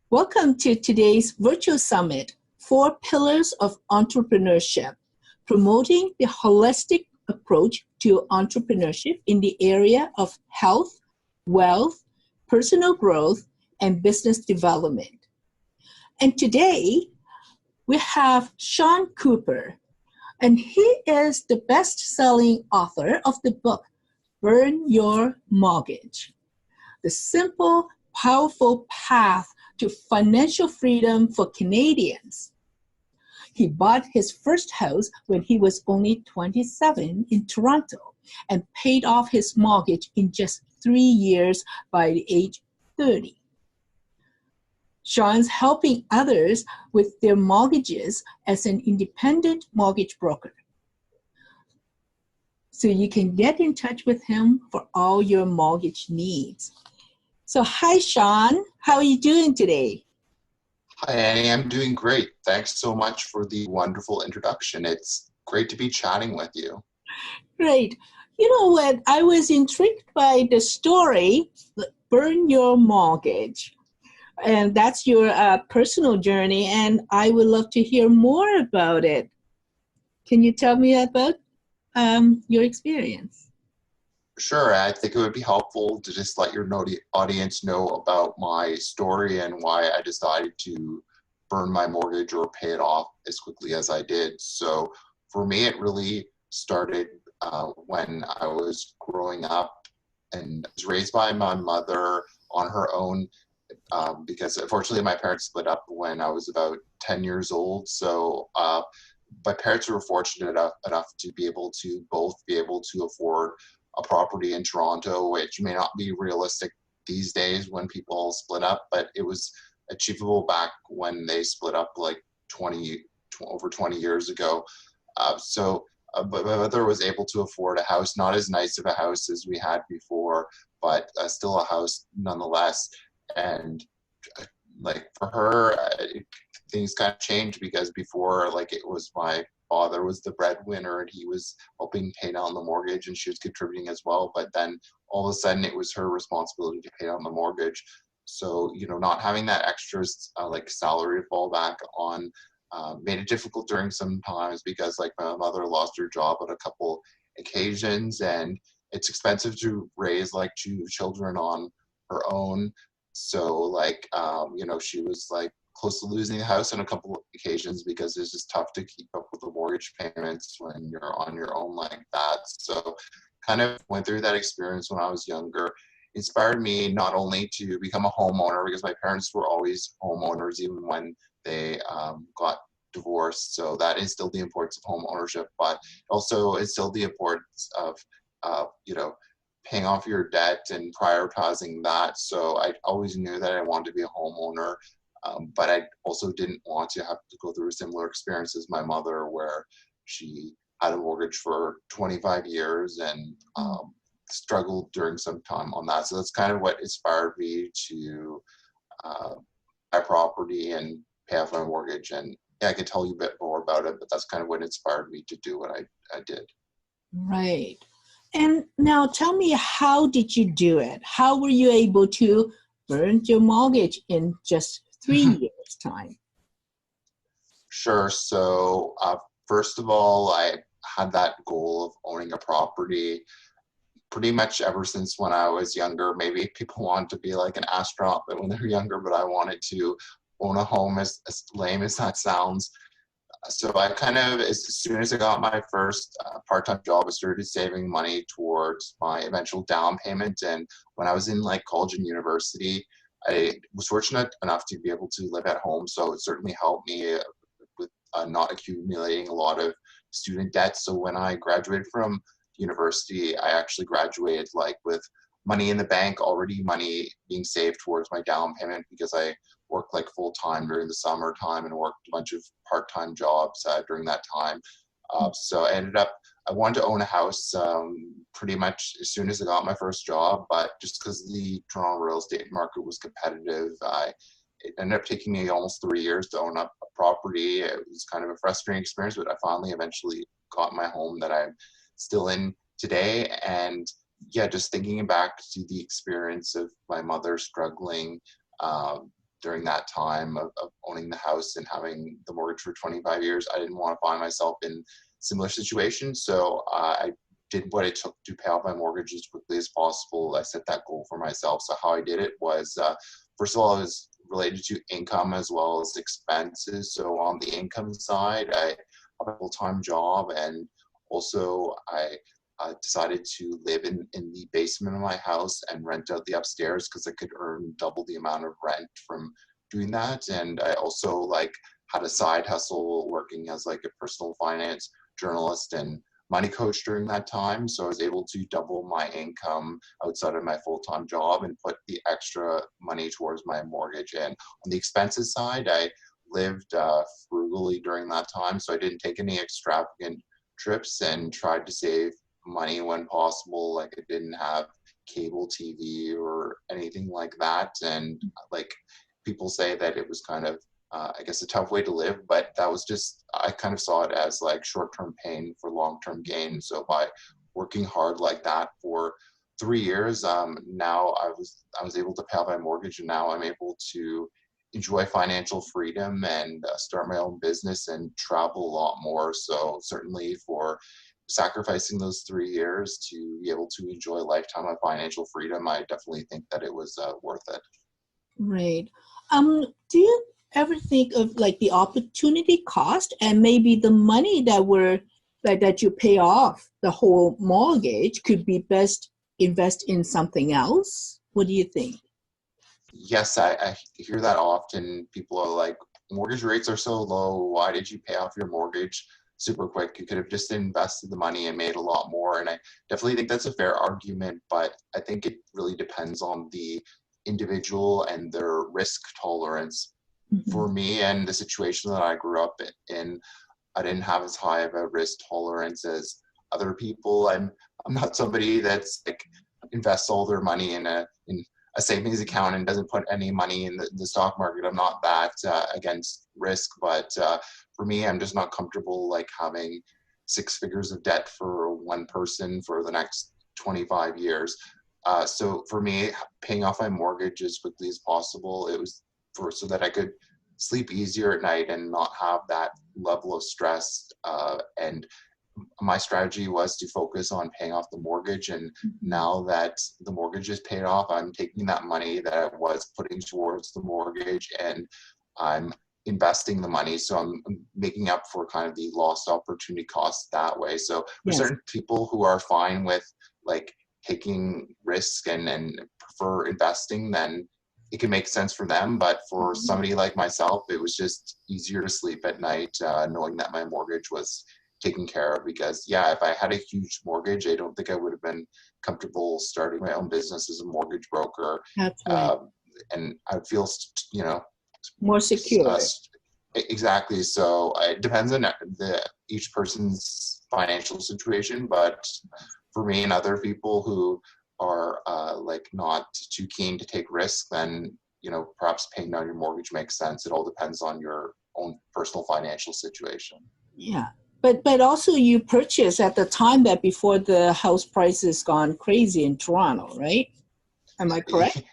Welcome to today's virtual summit, 4 Pillars of Entrepreneurship, promoting the holistic approach to entrepreneurship in the area of health, wealth, personal growth, and business development. And today, we have Sean Cooper, and he is the best-selling author of the book, Burn Your Mortgage, the simple, powerful path to financial freedom for Canadians. He bought his first house when he was only 27 in Toronto and paid off his mortgage in just 3 years by the age 30. Sean's helping others with their mortgages as an independent mortgage broker. So you can get in touch with him for all your mortgage needs. So hi, Sean. How are you doing today? Hi, Annie. I'm doing great. Thanks so much for the wonderful introduction. It's great to be chatting with you. Great. You know what? I was intrigued by the story, Burn Your Mortgage. And that's your personal journey, and I would love to hear more about it. Can you tell me about your experience? Sure. I think it would be helpful to just let your audience know about my story and why I decided to burn my mortgage or pay it off as quickly as I did. So for me, it really started when I was growing up, and I was raised by my mother on her own because unfortunately my parents split up when I was about 10 years old. So my parents were fortunate enough to be able to both be able to afford a property in Toronto, which may not be realistic these days when people split up, but it was achievable back when they split up like over 20 years ago. But my mother was able to afford a house, not as nice of a house as we had before, but still a house nonetheless. And like for her, things kind of changed because before, like, it was my father was the breadwinner and he was helping pay down the mortgage and she was contributing as well. But then all of a sudden it was her responsibility to pay down the mortgage. So, not having that extra like salary to fall back on made it difficult during some times because like my mother lost her job on a couple occasions, and it's expensive to raise like 2 children on her own. So like, she was like close to losing the house on a couple of occasions because it's just tough to keep up with the mortgage payments when you're on your own like that. So kind of went through that experience when I was younger. It inspired me not only to become a homeowner, because my parents were always homeowners even when they got divorced. So that instilled the importance of home ownership, but also instilled the importance of, paying off your debt and prioritizing that. So I always knew that I wanted to be a homeowner. But I also didn't want to have to go through a similar experience as my mother, where she had a mortgage for 25 years and struggled during some time on that. So that's kind of what inspired me to buy property and pay off my mortgage. And yeah, I could tell you a bit more about it, but that's kind of what inspired me to do what I did. Right. And now tell me, how did you do it? How were you able to burn your mortgage in just 3 years' time? Sure. So first of all, I had that goal of owning a property pretty much ever since when I was younger. Maybe people want to be like an astronaut when they're younger, but I wanted to own a home, as lame as that sounds. So I kind of, as soon as I got my first part-time job, I started saving money towards my eventual down payment. And when I was in like college and university, I was fortunate enough to be able to live at home. So it certainly helped me with not accumulating a lot of student debt. So when I graduated from university, I actually graduated like with money in the bank, already money being saved towards my down payment, because I worked like full time during the summertime and worked a bunch of part-time jobs during that time. So I wanted to own a house pretty much as soon as I got my first job, but just because the Toronto real estate market was competitive, I it ended up taking me almost 3 years to own up a property. It was kind of a frustrating experience, but I finally eventually got my home that I'm still in today. And yeah, just thinking back to the experience of my mother struggling during that time of owning the house and having the mortgage for 25 years, I didn't want to find myself in similar situations. So I did what it took to pay off my mortgage as quickly as possible. I set that goal for myself. So how I did it was, first of all, it was related to income as well as expenses. So on the income side, I have a full-time job, and also I decided to live in the basement of my house and rent out the upstairs because I could earn double the amount of rent from doing that. And I also like had a side hustle working as like a personal finance journalist and money coach during that time. So I was able to double my income outside of my full-time job and put the extra money towards my mortgage. And on the expenses side, I lived frugally during that time. So I didn't take any extravagant trips and tried to save money when possible. Like I didn't have cable TV or anything like that. And like people say that it was kind of I guess a tough way to live, but that was just, I kind of saw it as like short-term pain for long-term gain. So by working hard like that for 3 years, now I was able to pay off my mortgage, and now I'm able to enjoy financial freedom and start my own business and travel a lot more. So certainly for sacrificing those 3 years to be able to enjoy a lifetime of financial freedom, I definitely think that it was worth it. Right. Do you ever think of like the opportunity cost and maybe the money that you pay off the whole mortgage could be best invest in something else? What do you think? Yes, I hear that often. People are like, mortgage rates are so low. Why did you pay off your mortgage super quick? You could have just invested the money and made a lot more. And I definitely think that's a fair argument, but I think it really depends on the individual and their risk tolerance. For me and the situation that I grew up in, I didn't have as high of a risk tolerance as other people. I'm not somebody that's like invests all their money in a savings account and doesn't put any money in the stock market. I'm not that against risk, but for me, I'm just not comfortable like having 6 figures of debt for one person for the next 25 years. So for me, paying off my mortgage as quickly as possible, it was so that I could sleep easier at night and not have that level of stress. And my strategy was to focus on paying off the mortgage. And now that the mortgage is paid off, I'm taking that money that I was putting towards the mortgage and I'm investing the money. So I'm making up for kind of the lost opportunity costs that way. So for certain people who are fine with like taking risk and prefer investing, then it can make sense for them. But for somebody like myself, it was just easier to sleep at night knowing that my mortgage was taken care of. Because if I had a huge mortgage, I don't think I would have been comfortable starting my own business as a mortgage broker. That's right. And I'd feel, more secure. Exactly. So it depends on each person's financial situation. But for me and other people who are like not too keen to take risks, then perhaps paying down your mortgage makes sense. It all depends on your own personal financial situation. Yeah, but also you purchased at the time that before the house prices gone crazy in Toronto, right? Am I correct?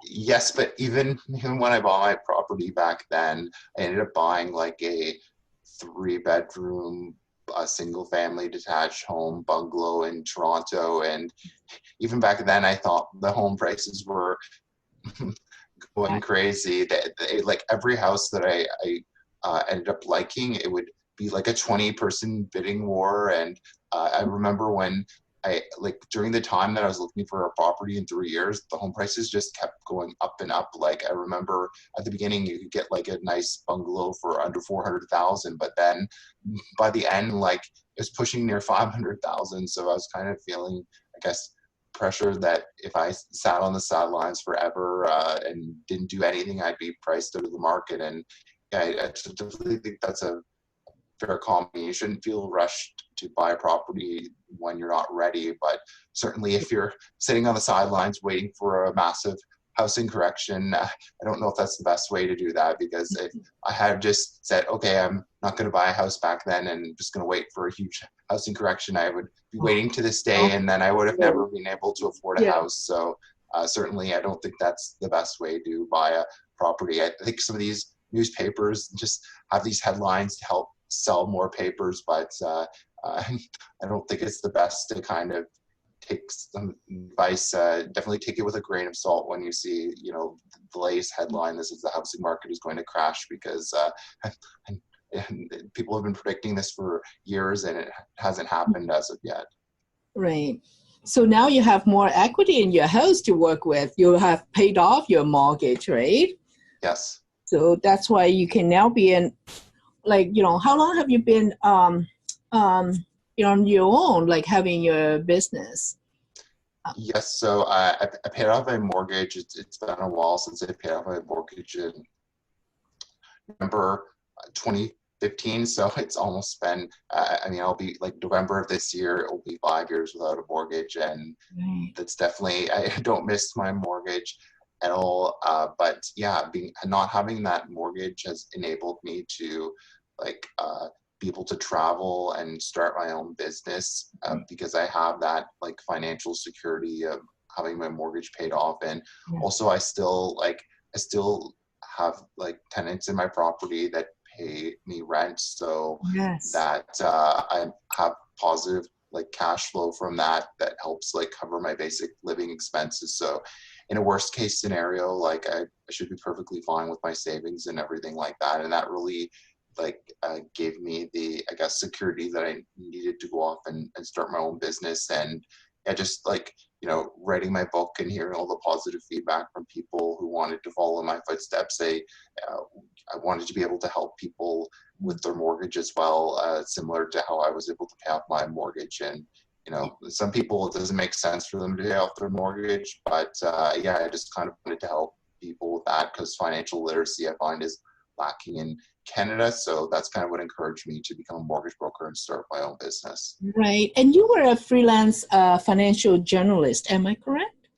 Yes, but even when I bought my property back then, I ended up buying like a 3-bedroom, a single family detached home bungalow in Toronto. And even back then, I thought the home prices were going crazy. Like every house that I ended up liking, it would be like a 20-person bidding war. And I remember when during the time that I was looking for a property in 3 years, the home prices just kept going up and up. Like I remember at the beginning, you could get like a nice bungalow for under 400,000, but then by the end, like it was pushing near 500,000. So I was kind of feeling, I guess, pressure that if I sat on the sidelines forever and didn't do anything, I'd be priced out of the market. And I definitely think that's a fair comment. You shouldn't feel rushed to buy a property when you're not ready, but certainly if you're sitting on the sidelines waiting for a massive housing correction. I don't know if that's the best way to do that, because if I had just said, okay, I'm not going to buy a house back then and just going to wait for a huge housing correction, I would be waiting to this day, and then I would have never been able to afford a house. So certainly I don't think that's the best way to buy a property. I think some of these newspapers just have these headlines to help sell more papers, but I don't think it's the best to kind of take some advice. Definitely take it with a grain of salt when you see, the latest headline, this is the housing market is going to crash, because and people have been predicting this for years and it hasn't happened as of yet. Right. So now you have more equity in your house to work with. You have paid off your mortgage, right? Yes. So that's why you can now be in, how long have you been on your own, like having your business? Yes, so I paid off my mortgage. It's been a while since I paid off my mortgage in November 2015. So it's almost been, I'll be like November of this year, it will be 5 years without a mortgage. And that's definitely, I don't miss my mortgage at all. But yeah, not having that mortgage has enabled me to be able to travel and start my own business, because I have that financial security of having my mortgage paid off. And also I still have tenants in my property that pay me rent, so that I have positive cash flow from that helps helps my basic living expenses. So in a worst case scenario, I should be perfectly fine with my savings and everything like that. And that really gave me the, security that I needed to go off and start my own business. And just writing my book and hearing all the positive feedback from people who wanted to follow my footsteps. I wanted to be able to help people with their mortgage as well, similar to how I was able to pay off my mortgage. And some people, it doesn't make sense for them to pay off their mortgage, but I just kind of wanted to help people with that, because financial literacy, I find, is lacking in Canada. So that's kind of what encouraged me to become a mortgage broker and start my own business. Right. And you were a freelance financial journalist, am I correct?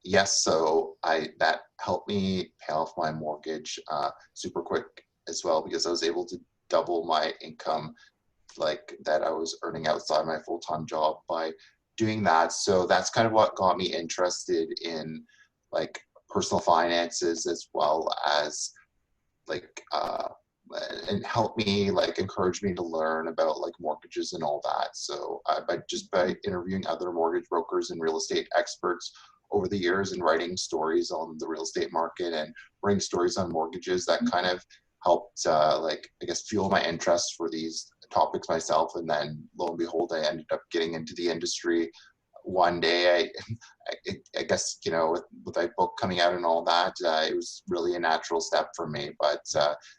Yes. So that helped me pay off my mortgage super quick as well, because I was able to double my income that I was earning outside my full-time job by doing that. So that's kind of what got me interested in personal finances, as well as and help me encourage me to learn about mortgages and all that. So by interviewing other mortgage brokers and real estate experts over the years, and writing stories on the real estate market and writing stories on mortgages, that kind of helped fuel my interest for these topics myself. And then lo and behold, I ended up getting into the industry one day. I guess, with my book coming out and all that, it was really a natural step for me. But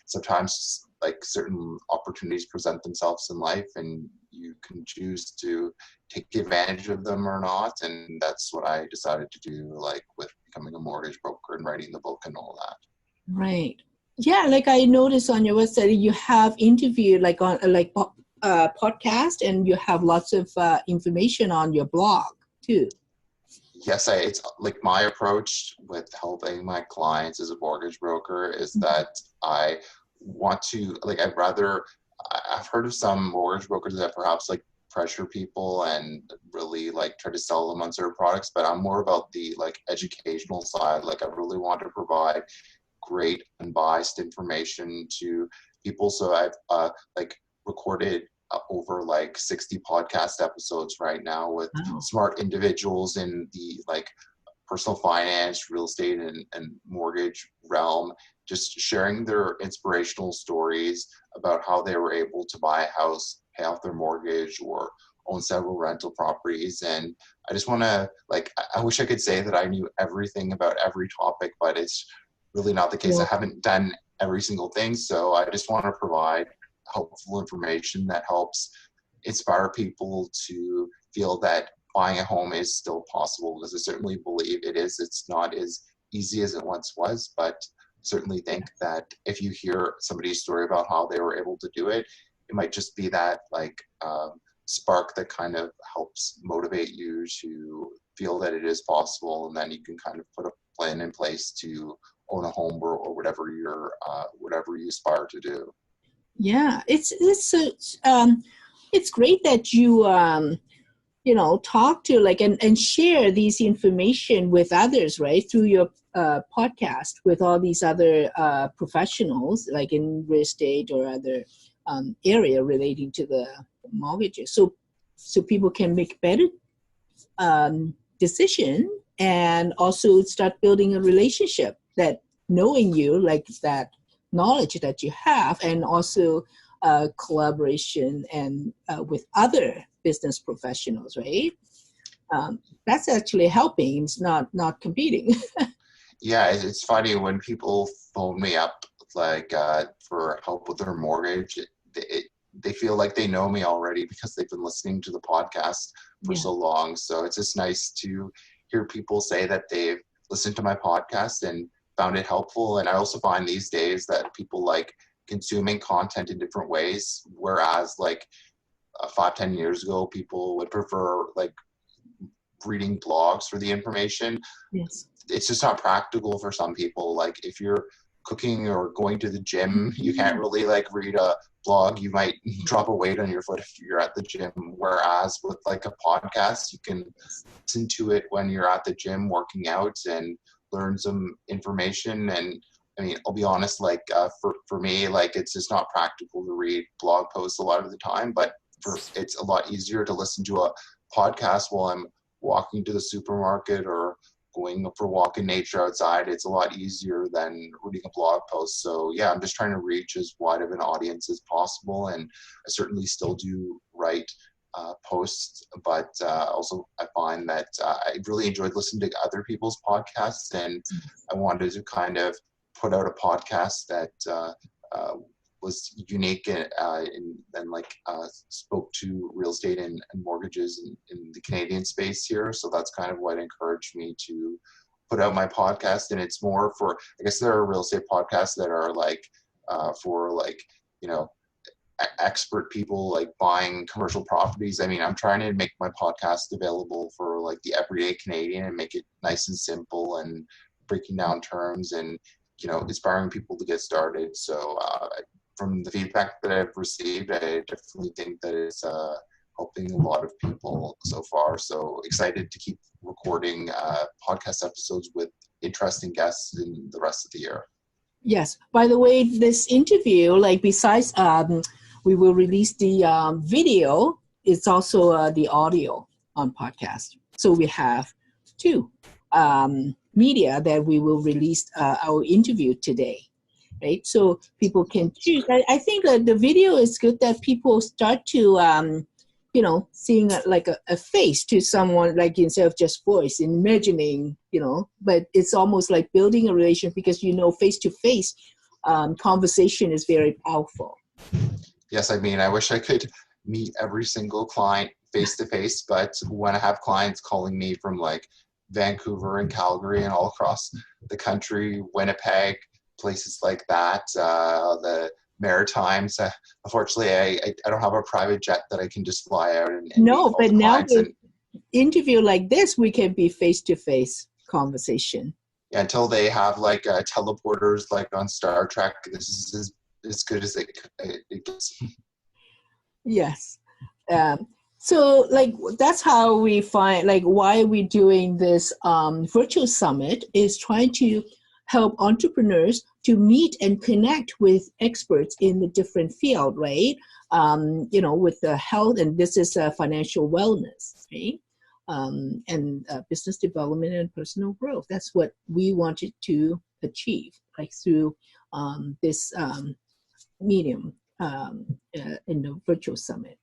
sometimes certain opportunities present themselves in life, and you can choose to take advantage of them or not. And that's what I decided to do, with becoming a mortgage broker and writing the book and all that. Right. Yeah, I noticed on your website, you have interviewed on podcast, and you have lots of information on your blog too. Yes, it's my approach with helping my clients as a mortgage broker is that I want to I've heard of some mortgage brokers that perhaps pressure people and really try to sell them on certain products, but I'm more about the educational side. I really want to provide great unbiased information to people. So I've recorded over 60 podcast episodes right now with smart individuals in the personal finance, real estate, and mortgage realm, just sharing their inspirational stories about how they were able to buy a house, pay off their mortgage, or own several rental properties. And I just want to I wish I could say that I knew everything about every topic, but it's really not the case. I haven't done every single thing. So I just want to provide helpful information that helps inspire people to feel that buying a home is still possible, because I certainly believe it is. It's not as easy as it once was, but certainly think that if you hear somebody's story about how they were able to do it, it might just be that spark that kind of helps motivate you to feel that it is possible, and then you can kind of put plan in place to own a home or whatever whatever you aspire to do. Yeah, it's great that you talk to and share these information with others, right, through your podcast with all these other professionals like in real estate or other area relating to the mortgages, so people can make better decision and also start building a relationship, that knowing you, like that knowledge that you have, and also collaboration and with other business professionals, right? That's actually helping. It's not competing. Yeah, it's funny when people phone me up for help with their mortgage. They feel like they know me already because they've been listening to the podcast for so long. So it's just nice to hear people say that they've listened to my podcast and found it helpful. And I also find these days that people like consuming content in different ways, whereas 5-10 years ago, people would prefer reading blogs for the information. Yes. It's just not practical for some people. Like if you're cooking or going to the gym, you can't really read a blog. You might drop a weight on your foot if you're at the gym. Whereas with a podcast, you can listen to it when you're at the gym working out and learn some information. And I mean, I'll be honest, for me, it's just not practical to read blog posts a lot of the time, but it's a lot easier to listen to a podcast while I'm walking to the supermarket or going for a walk in nature outside. It's a lot easier than reading a blog post. So yeah, I'm just trying to reach as wide of an audience as possible. And I certainly still do write posts, but also I find that I really enjoyed listening to other people's podcasts, and I wanted to kind of put out a podcast that was unique and spoke to real estate and mortgages in the Canadian space here. So that's kind of what encouraged me to put out my podcast. And it's more for, I guess there are real estate podcasts that are for expert people buying commercial properties. I mean, I'm trying to make my podcast available for the everyday Canadian and make it nice and simple and breaking down terms and inspiring people to get started. So from the feedback that I've received, I definitely think that it's helping a lot of people so far. So excited to keep recording podcast episodes with interesting guests in the rest of the year. Yes. By the way, this interview, besides we will release the video, it's also the audio on podcast. So we have two media that we will release our interview today. Right, so people can choose. I think that the video is good that people start to, seeing a face to someone, instead of just voice, imagining, but it's almost like building a relationship because, face-to-face conversation is very powerful. Yes, I mean, I wish I could meet every single client face-to-face, but when I have clients calling me from Vancouver and Calgary and all across the country, Winnipeg, places like that, the Maritimes. Unfortunately, I don't have a private jet that I can just fly out and no, but now with interview like this, we can be face-to-face conversation. Yeah, until they have teleporters on Star Trek, this is as good as it gets. Yes. So that's how we find why we're doing this virtual summit is trying to help entrepreneurs to meet and connect with experts in the different field, right? With the health, and this is financial wellness, right? And business development and personal growth. That's what we wanted to achieve, through this medium in the virtual summit.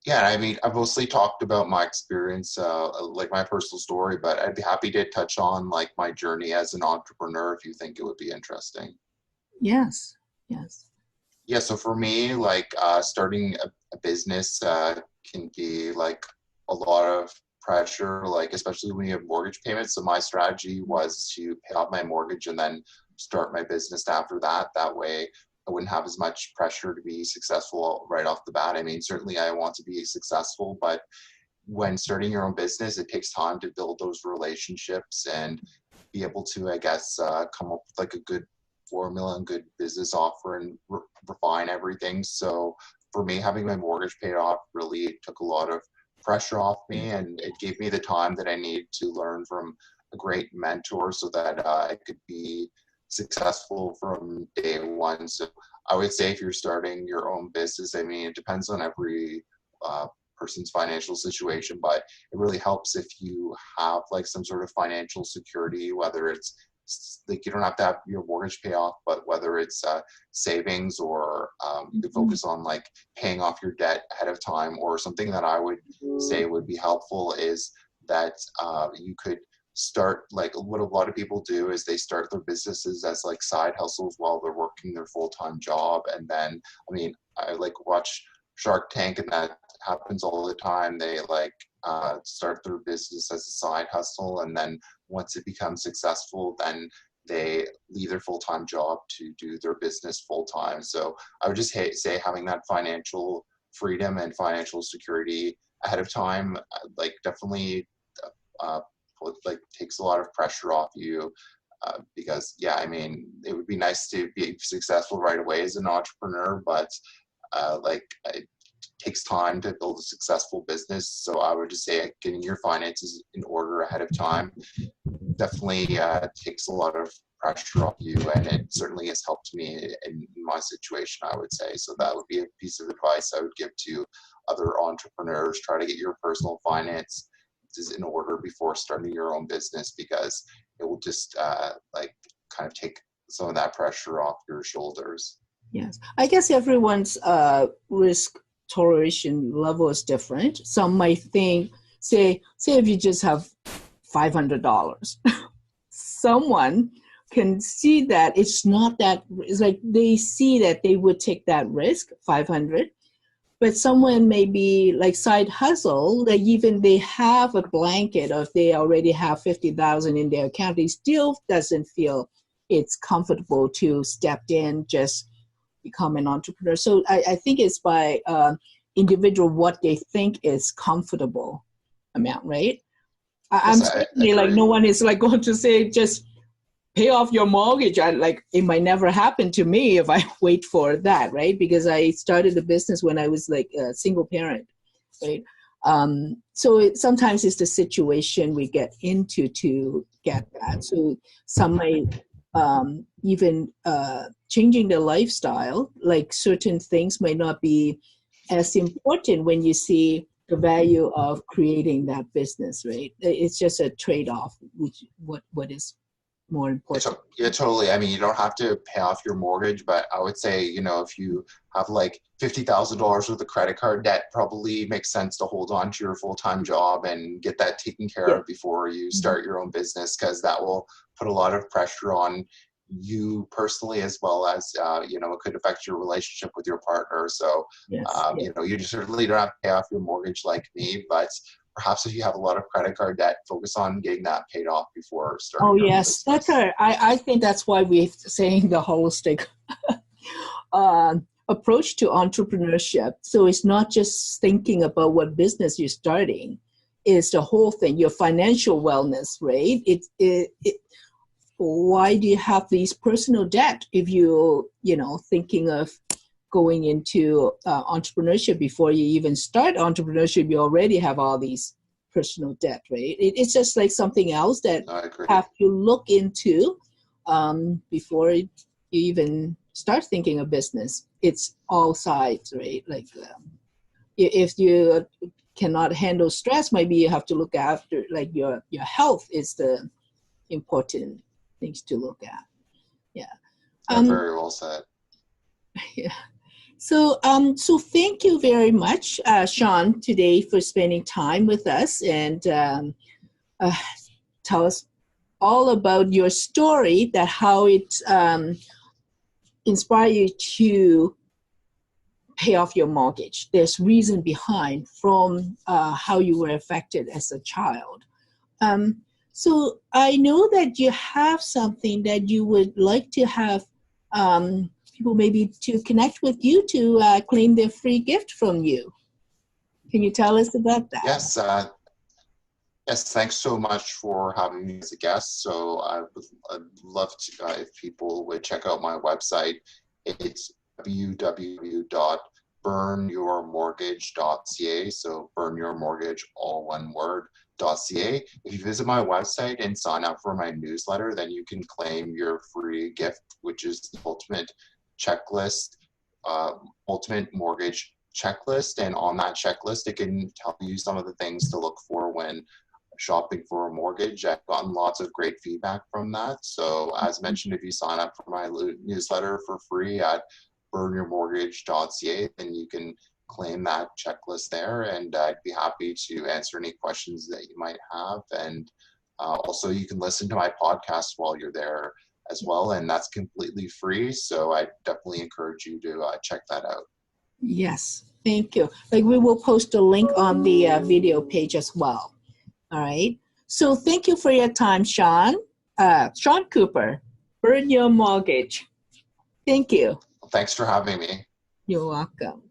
Yeah, I mean, I've mostly talked about my experience, my personal story, but I'd be happy to touch on my journey as an entrepreneur if you think it would be interesting. Yes. Yeah, so for me, starting a business can be a lot of pressure, especially when you have mortgage payments. So my strategy was to pay off my mortgage and then start my business after that. That way I wouldn't have as much pressure to be successful right off the bat. I mean, certainly I want to be successful, but when starting your own business, it takes time to build those relationships and be able to, I guess, come up with like a good formula and good business offer and refine everything. So for me, having my mortgage paid off really took a lot of pressure off me, and it gave me the time that I need to learn from a great mentor so that I could be successful from day one. So I would say if you're starting your own business, I mean, it depends on every person's financial situation, but it really helps if you have like some sort of financial security, whether it's like you don't have to have your mortgage pay off, but whether it's savings or you could focus on like paying off your debt ahead of time. Or something that I would say would be helpful is that you could start, like what a lot of people do is they start their businesses as like side hustles while they're working their full-time job. And then, I mean, I like watch Shark Tank, and that happens all the time. They like start their business as a side hustle, and then once it becomes successful, then they leave their full-time job to do their business full-time. So I would just say having that financial freedom and financial security ahead of time, like definitely like takes a lot of pressure off you. Because yeah, I mean, it would be nice to be successful right away as an entrepreneur, but like it takes time to build a successful business. So I would just say getting your finances in order ahead of time definitely takes a lot of pressure off you, and it certainly has helped me in my situation, I would say. So that would be a piece of advice I would give to other entrepreneurs. Try to get your personal finances in order before starting your own business, because it will just like kind of take some of that pressure off your shoulders. Yes, I guess everyone's risk toleration level is different. Some might think, say if you just have $500, someone can see that it's not that, it's like they see that they would take that risk, 500, but someone may be like side hustle, like even they have a blanket, or if they already have 50,000 in their account, they still doesn't feel it's comfortable to step in, just become an entrepreneur. So I think it's by individual what they think is comfortable amount, right? I'm certainly like, no one is like going to say just pay off your mortgage. It might never happen to me if I wait for that, right? Because I started a business when I was like a single parent, right? So sometimes it's the situation we get into to get that. So some might even changing their lifestyle, like certain things might not be as important when you see the value of creating that business, right? It's just a trade-off, which what is more important. Yeah, totally. I mean, you don't have to pay off your mortgage, but I would say, you know, if you have like $50,000 worth of credit card debt, probably makes sense to hold on to your full-time job and get that taken care of before you start your own business, because that will put a lot of pressure on you personally, as well as, you know, it could affect your relationship with your partner. So, you know, you certainly don't have to pay off your mortgage like me, but perhaps if you have a lot of credit card debt, focus on getting that paid off before starting. Oh, yes, that's right. I think that's why we're saying the holistic approach to entrepreneurship. So it's not just thinking about what business you're starting, it's the whole thing, your financial wellness, right? Why do you have these personal debt if you know, thinking of going into entrepreneurship before you even start entrepreneurship, you already have all these personal debt, right? It's just like something else that you have to look into before you even start thinking of business. It's all sides, right? Like if you cannot handle stress, maybe you have to look after, like your health is the important things to look at. Yeah. Very well said. Yeah. So thank you very much, Sean, today for spending time with us and tell us all about your story, that how it inspired you to pay off your mortgage. There's reason behind from how you were affected as a child. So I know that you have something that you would like to have people maybe to connect with you to claim their free gift from you. Can you tell us about that? Yes. Yes, thanks so much for having me as a guest. So I'd love to, if people would check out my website. It's www.burnyourmortgage.ca. So burn your mortgage, all one word, .ca. If you visit my website and sign up for my newsletter, then you can claim your free gift, which is the ultimate checklist, ultimate mortgage checklist. And on that checklist, it can tell you some of the things to look for when shopping for a mortgage. I've gotten lots of great feedback from that. So as mentioned, if you sign up for my newsletter for free at burnyourmortgage.ca, then you can claim that checklist there, and I'd be happy to answer any questions that you might have. And also you can listen to my podcast while you're there as well, and that's completely free. So I definitely encourage you to check that out. Yes, thank you. Like we will post a link on the video page as well. All right. So thank you for your time, Sean. Sean Cooper, Burn Your Mortgage. Thank you. Thanks for having me. You're welcome.